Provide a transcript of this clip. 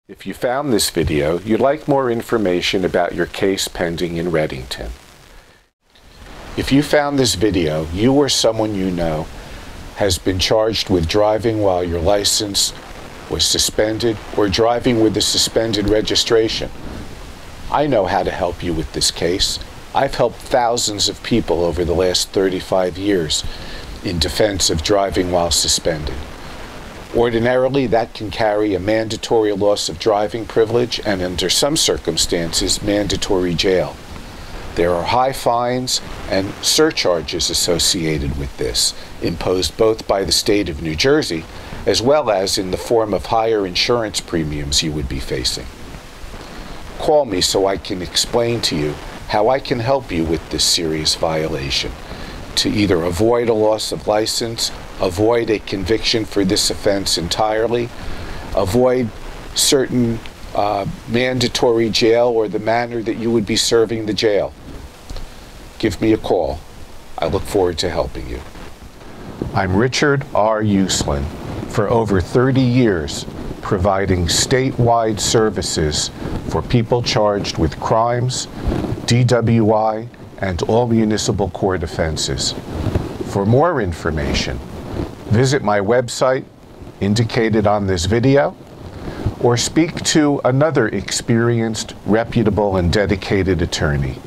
If you found this video, you'd like more information about your case pending in Redington. If you found this video, you or someone you know has been charged with driving while your license was suspended or driving with a suspended registration. I know how to help you with this case. I've helped thousands of people over the last 35 years in defense of driving while suspended. Ordinarily, that can carry a mandatory loss of driving privilege and, under some circumstances, mandatory jail. There are high fines and surcharges associated with this, imposed both by the state of New Jersey as well as in the form of higher insurance premiums you would be facing. Call me so I can explain to you how I can help you with this serious violation, to either avoid a loss of license, avoid a conviction for this offense entirely, avoid certain mandatory jail or the manner that you would be serving the jail. Give me a call. I look forward to helping you. I'm Richard R. Uslan. For over 30 years, providing statewide services for people charged with crimes, DWI, and all municipal court offenses. For more information, visit my website indicated on this video, or speak to another experienced, reputable, and dedicated attorney.